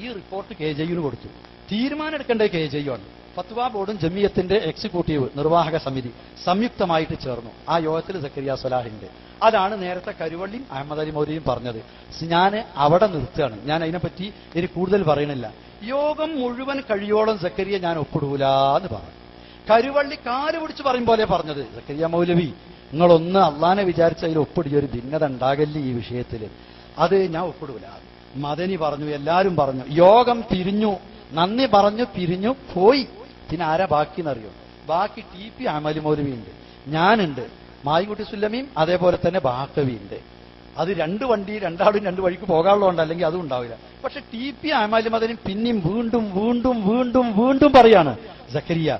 ഈ report KJU കൊടുത്തു. തീരുമാനം എടുക്കേണ്ടത് KJU ആണ്. ഫത്വ ബോർഡും ജമിയത്തിന്റെ എക്സിക്യൂട്ടീവ് നിർവാഹക സമിതി സംയുക്തമായിട്ട് ചേർന്നു. ആ യോഗത്തിൽ സക്കരിയ സ്വലാഹിന്റെ അതാണ് നേരത്തെ കരുവള്ളിയും അഹമ്മദ് അലി മൗലവിയും പറഞ്ഞത്. ഞാൻ അവിടെ നിർത്തുകയാണ്. ഞാൻ അതിനെപ്പറ്റി ഇനി കൂടുതൽ പറയണില്ല. യോഗം മുഴുവൻ കഴിയോളം സക്കരിയ ഞാൻ ഒപ്പിടൂലെന്ന് പറഞ്ഞു. കരുവള്ളി കാല് പിടിച്ച് പറയും പോലെ പറഞ്ഞത്, സക്കരിയ മൗലവി നിങ്ങളൊന്ന് അള്ളാനെ വിചാരിച്ച അതിൽ ഒപ്പിടിയ ഒരു ഭിന്നത ഉണ്ടാകല്ലേ ഈ വിഷയത്തിൽ, അത് ഞാൻ ഒപ്പിടൂല. മദനി പറഞ്ഞു, എല്ലാവരും പറഞ്ഞു. യോഗം പിരിഞ്ഞു, നന്ദി പറഞ്ഞു പിരിഞ്ഞു പോയി. പിന്നെ ആരാ ബാക്കിന്നറിയോ? ബാക്കി TP അഹമ്മദ് മൗലവി ഉണ്ട്, ഞാനുണ്ട്, മായിക്കുട്ടി സുല്ലമിയും അതേപോലെ തന്നെ ബാക്കവി ഉണ്ട്. അത് രണ്ട് വണ്ടി രണ്ടാളും രണ്ട് വഴിക്ക് പോകാനുള്ളതുകൊണ്ട്, അല്ലെങ്കിൽ അതും ഉണ്ടാവില്ല. പക്ഷെ TP അഹമ്മദ് മദനി പിന്നെയും വീണ്ടും വീണ്ടും വീണ്ടും വീണ്ടും പറയാണ്, സക്കരിയ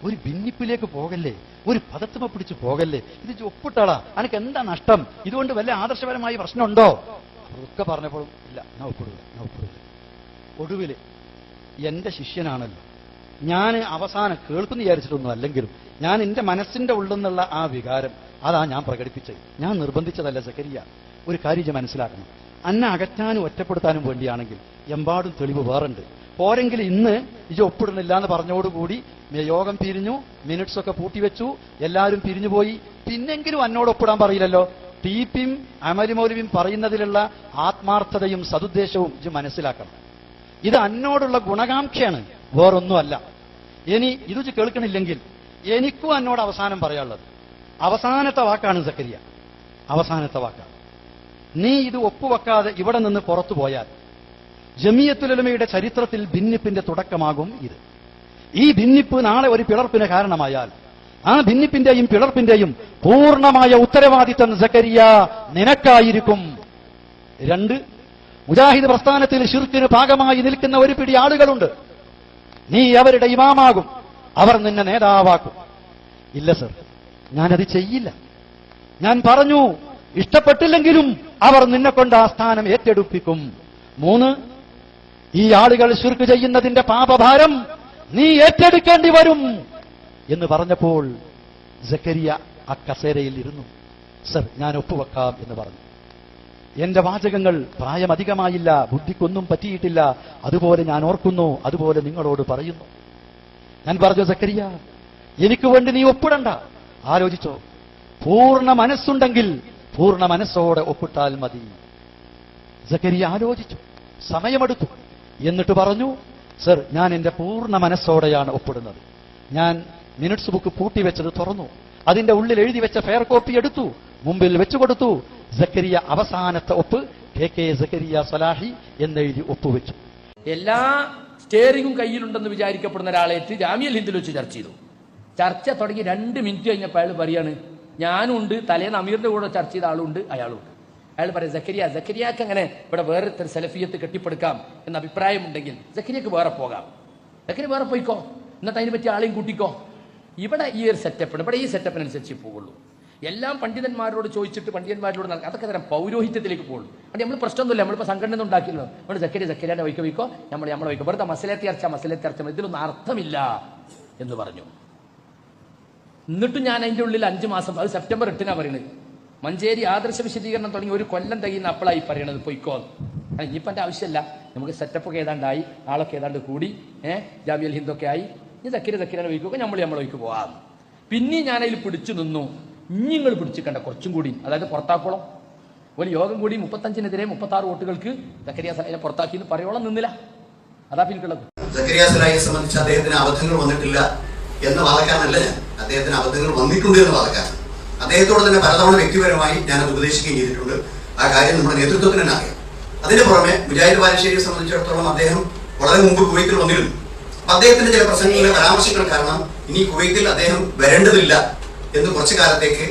ഒരു ഭിന്നിപ്പിലേക്ക് പോകല്ലേ, ഒരു പദത്തുമ പിടിച്ച് പോകല്ലേ, ഇത് ഒപ്പിട്ടാളാ, അനക്ക് എന്താ നഷ്ടം, ഇതുകൊണ്ട് വല്ല ആദർശപരമായ പ്രശ്നമുണ്ടോ? ഒക്കെ പറഞ്ഞപ്പോഴും ഇല്ല, ഞാൻ ഒപ്പിടൂല. ഒടുവില് എന്റെ ശിഷ്യനാണല്ലോ, ഞാൻ അവസാനം കേൾക്കുന്നു വിചാരിച്ചിട്ടൊന്നും അല്ലെങ്കിലും ഞാൻ എന്റെ മനസ്സിന്റെ ഉള്ളിൽ നിന്നുള്ള ആ വികാരം അതാ ഞാൻ പ്രകടിപ്പിച്ചത്. ഞാൻ നിർബന്ധിച്ചതല്ല സക്കരിയ. ഒരു കാര്യം മനസ്സിലാക്കണം, അന്നെ അകറ്റാനും ഒറ്റപ്പെടുത്താനും വേണ്ടിയാണെങ്കിൽ എമ്പാടും തെളിവ് വേറുണ്ട്. പോരെങ്കിൽ ഇന്ന് ഇത് ഒപ്പിടുന്നില്ല എന്ന് പറഞ്ഞോടുകൂടി യോഗം പിരിഞ്ഞു, മിനിറ്റ്സ് ഒക്കെ പൂട്ടിവെച്ചു, എല്ലാവരും പിരിഞ്ഞുപോയി. പിന്നെങ്കിലും എന്നോട് ഒപ്പിടാൻ പറയില്ലല്ലോ. TPയും അഹമ്മദ് മൗലവിയും പറയുന്നതിലുള്ള ആത്മാർത്ഥതയും സതുദ്ദേശവും ഇത് മനസ്സിലാക്കണം. ഇത് എന്നോടുള്ള ഗുണകാംക്ഷയാണ്, വേറൊന്നുമല്ല. ഇനി ഇത് കേൾക്കണില്ലെങ്കിൽ എനിക്കും എന്നോട് അവസാനം പറയാനുള്ളത് അവസാനത്തെ വാക്കാണ് സക്കരിയ, അവസാനത്തെ വാക്കാണ്. നീ ഇത് ഒപ്പുവെക്കാതെ ഇവിടെ നിന്ന് പുറത്തു പോയാൽ ജമിയത്തുൽ ഉലമയുടെ ചരിത്രത്തിൽ ഭിന്നിപ്പിന്റെ തുടക്കമാകും ഇത്. ഈ ഭിന്നിപ്പ് നാളെ ഒരു പിളർപ്പിന് കാരണമായാൽ ആ ഭിന്നിപ്പിന്റെയും പിളർപ്പിന്റെയും പൂർണ്ണമായ ഉത്തരവാദിത്തം സക്കരിയ നിനക്കായിരിക്കും. 2, മുജാഹിദ് പ്രസ്ഥാനത്തിൽ ശിർക്കിന് ഭാഗമായി നിൽക്കുന്ന ഒരു പിടി ആളുകളുണ്ട്. നീ അവരുടെ ഇമാമാകും, അവർ നിന്നെ നേതാവാക്കും. ഇല്ല സർ, ഞാനത് ചെയ്യില്ല. ഞാൻ പറഞ്ഞു, ഇഷ്ടപ്പെട്ടില്ലെങ്കിലും അവർ നിന്നെ കൊണ്ട് ആ സ്ഥാനം ഏറ്റെടുപ്പിക്കും. 3, ഈ ആളുകൾ ശിർക്ക് ചെയ്യുന്നതിന്റെ പാപഭാരം നീ ഏറ്റെടുക്കേണ്ടി വരും എന്ന് പറഞ്ഞപ്പോൾ സക്കരിയ ആ കസേരയിൽ ഇരുന്നു. സർ, ഞാൻ ഒപ്പുവെക്കാം എന്ന് പറഞ്ഞു. എന്റെ വാചകങ്ങൾ പ്രായമധികമായില്ല, ബുദ്ധിക്കൊന്നും പറ്റിയിട്ടില്ല. അതുപോലെ ഞാൻ ഓർക്കുന്നു, അതുപോലെ നിങ്ങളോട് പറയുന്നു. ഞാൻ പറഞ്ഞു, സക്കരിയ എനിക്ക് വേണ്ടി നീ ഒപ്പിടണ്ട, ആലോചിച്ചോ. പൂർണ്ണ മനസ്സുണ്ടെങ്കിൽ പൂർണ്ണ മനസ്സോടെ ഒപ്പിട്ടാൽ മതി. സക്കരിയ ആലോചിച്ചു, സമയമെടുത്തു. എന്നിട്ട് പറഞ്ഞു, സർ, ഞാൻ എന്റെ പൂർണ്ണ മനസ്സോടെയാണ് ഒപ്പിടുന്നത്. ഞാൻ മിനിറ്റ്സ് ബുക്ക് പൂട്ടിവെച്ചത് തുറന്നു, അതിന്റെ ഉള്ളിൽ എഴുതി വെച്ച ഫെയർ കോപ്പി എടുത്തു, മുമ്പിൽ വെച്ചുകൊടുത്തു. സക്കരിയ അവസാനത്തെ ഒപ്പ് KK സക്കരിയ സ്വലാഹി എന്നെഴുതി ഒപ്പുവെച്ചു. എല്ലാ സ്റ്റിയറിംഗും കയ്യിലുണ്ടെന്ന് വിചാരിക്കപ്പെടുന്ന ഒരാളേറ്റ് ജാമിയൽ ഹിന്ദിൽ വെച്ച് ചർച്ച ചെയ്തു. ചർച്ച തുടങ്ങി 2 മിനിറ്റ് കഴിഞ്ഞപ്പോൾ അയാൾ പറയാണ്, ഞാനും ഉണ്ട്, തലേന്ന് അമീറിന്റെ കൂടെ ചർച്ച ചെയ്ത ആളുണ്ട്, അയാളുണ്ട്. അയാൾ പറയും, സക്കരിയാക്ക് അങ്ങനെ ഇവിടെ വേറെ സെലഫിയത്ത് കെട്ടിപ്പടുക്കാം എന്ന അഭിപ്രായമുണ്ടെങ്കിൽ സക്കരിയക്ക് വേറെ പോകാം, സക്കരിയ വേറെ പോയിക്കോ, എന്നിട്ട് അതിനെ പറ്റി ആളെയും കൂട്ടിക്കോ. ഇവിടെ ഈ ഒരു സെറ്റപ്പാണ്, ഇവിടെ ഈ സെറ്റപ്പിനനുസരിച്ച് പോകുള്ളൂ. എല്ലാം പണ്ഡിതന്മാരോട് ചോദിച്ചിട്ട് പണ്ഡിതന്മാരോട് അതൊക്കെ തരം പൗരോഹിത്യത്തിലേക്ക് പോകുള്ളൂ. അതുകൊണ്ട് നമ്മൾ പ്രശ്നമൊന്നുമില്ല, നമ്മളിപ്പോൾ സംഘടന ഉണ്ടാക്കിയല്ലോ, നമ്മൾ സക്കരിയാൻ്റെ വയ്ക്കോ നമ്മളെ വയ്ക്കോ, വെറുതെ മസലത്തെ ചർച്ച ഇതിലൊന്നും അർത്ഥമില്ല എന്ന് പറഞ്ഞു. എന്നിട്ടും ഞാൻ അതിൻ്റെ ഉള്ളിൽ 5 മാസം, അത് സെപ്റ്റംബർ 8 പറയുന്നത്, മഞ്ചേരി ആദർശ വിശദീകരണം തുടങ്ങി 1 കൊല്ലം തികയുന്ന അപ്പോഴായി പറയണത് പൊയ്ക്കോ. ഇനിയിപ്പോൾ എൻ്റെ ആവശ്യമില്ല, നമുക്ക് സെറ്റപ്പൊക്കെ ഏതാണ്ടായി, ആളൊക്കെ ഏതാണ്ട് കൂടി, ജാമിയൽ ഹിന്ദൊക്കെ ആയി, ഇനി സക്കരിയാനെ വയ്ക്കുക, നമ്മളെ വയ്ക്ക് പോകാം. പിന്നെ ഞാനതിൽ പിടിച്ചു നിന്നു. നിങ്ങൾ പിടിച്ചിക്കണ്ട കുറച്ചും കൂടി, അതായത് പുറത്താക്കോളം. ഒരു യോഗം കൂടി 35-നെതിരെ 36 വോട്ടുകൾക്ക് സക്കരിയ സലാഹിനെ പുറത്താക്കി എന്ന് പറയോളം നിന്നില്ല. അതാ പിന്നിട്ടുള്ളത്. സക്കരിയ സലാഹിയെ സംബന്ധിച്ച് അദ്ദേഹത്തിന് അബദ്ധങ്ങൾ വന്നിട്ടില്ല എന്ന് വാദക്കാരനല്ല ഞാൻ, അദ്ദേഹത്തിന് അബദ്ധങ്ങൾ വന്നിട്ടുണ്ട് എന്ന് വാദക്കാരൻ. അദ്ദേഹത്തോട് തന്നെ പലതവണ വ്യക്തിപരമായി ഞാനത് ഉപദേശിക്കുകയും ചെയ്തിട്ടുണ്ട്. ആ കാര്യം നമ്മുടെ നേതൃത്വത്തിന് തന്നെ അറിയാം. അതിന് പുറമെ മുജാഹിദ് ബാലുശ്ശേരിയെ സംബന്ധിച്ചിടത്തോളം അദ്ദേഹം വളരെ മുമ്പ് കുവൈത്തിൽ വന്നിരുന്നു. അപ്പൊ അദ്ദേഹത്തിന്റെ ചില പ്രസംഗങ്ങളിലെ പരാമർശങ്ങൾ കാരണം ഇനി കുവൈത്തിൽ അദ്ദേഹം വരേണ്ടതില്ല എന്ന് കുറച്ചു കാലത്തേക്ക്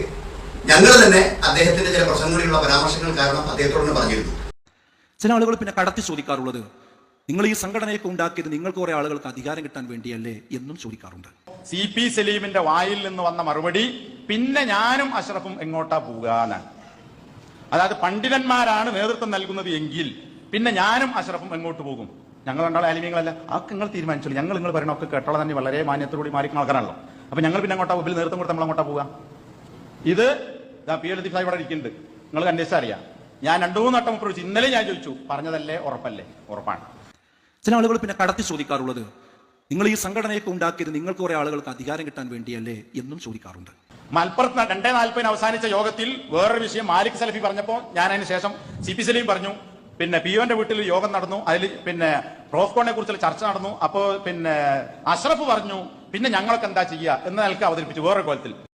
ഞങ്ങൾ തന്നെ അദ്ദേഹത്തിന്റെ ചില പ്രസംഗങ്ങളിലുള്ള പരാമർശങ്ങൾ കാരണം അദ്ദേഹത്തോട് തന്നെ പറഞ്ഞിരുന്നു. ചില ആളുകൾ പിന്നെ കടത്തി ചോദിക്കാറുള്ളത്, നിങ്ങൾ ഈ സംഘടനയൊക്കെ ഉണ്ടാക്കിയത് നിങ്ങൾക്ക് കുറെ ആളുകൾക്ക് അധികാരം കിട്ടാൻ വേണ്ടിയല്ലേ എന്നും ചോദിക്കാറുണ്ട്. CP സലീമിന്റെ വായിൽ നിന്ന് വന്ന മറുപടി, പിന്നെ ഞാനും അഷ്റഫും എങ്ങോട്ടാ പോകാനാണ്. അതായത് പണ്ഡിതന്മാരാണ് നേതൃത്വം നൽകുന്നത് എങ്കിൽ പിന്നെ ഞാനും അഷ്റഫും എങ്ങോട്ട് പോകും? ഞങ്ങൾ രണ്ടാളെ ആലിമ്യങ്ങളല്ല, അതൊക്കെ നിങ്ങൾ തീരുമാനിച്ചോളൂ, നിങ്ങൾ പറയണൊക്കെ കേട്ടോളാം തന്നെ വളരെ മാന്യത്തോടുകൂടി മാറിക്കുന്ന ആൾക്കാരാണല്ലോ. അപ്പൊ ഞങ്ങൾ പിന്നെ അങ്ങോട്ടാ മുമ്പിൽ നേതൃത്വം കൊടുത്ത് നമ്മൾ അങ്ങോട്ടാ പോവുക? ഇത് PL ലത്തീഫ് സാഹിബ് ഇവിടെ ഇരിക്കുന്നുണ്ട്, നിങ്ങൾക്ക് അന്വേഷിച്ചാൽ അറിയാം. ഞാൻ 2-3 വട്ടം ചോദിച്ചു, ഇന്നലെ ഞാൻ ചോദിച്ചു, പറഞ്ഞതല്ലേ ഉറപ്പല്ലേ? ഉറപ്പാണ്. ചില ആളുകൾ പിന്നെ കടത്തി ചോദിക്കാറുള്ളത് നിങ്ങൾ ഈ സംഘടനയൊക്കെ ഉണ്ടാക്കിയത് നിങ്ങൾക്ക് കുറെ ആളുകൾക്ക് അധികാരം കിട്ടാൻ വേണ്ടിയല്ലേ എന്നും ചോദിക്കാറുണ്ട്. മലപ്പുറത്ത് 2:40 അവസാനിച്ച യോഗത്തിൽ വേറൊരു വിഷയം മാലിക് സലഫി പറഞ്ഞപ്പോൾ ഞാൻ അതിന് ശേഷം CP സലീം പറഞ്ഞു, പിന്നെ പിയോന്റെ വീട്ടിൽ യോഗം നടന്നു, അതിൽ പിന്നെ പ്രോഫ്കോണിനെ കുറിച്ചുള്ള ചർച്ച നടന്നു. അപ്പോൾ പിന്നെ അഷ്റഫ് പറഞ്ഞു പിന്നെ ഞങ്ങളൊക്കെ എന്താ ചെയ്യുക എന്ന നിലക്ക് അവതരിപ്പിച്ചു വേറൊരു കോലത്തിൽ.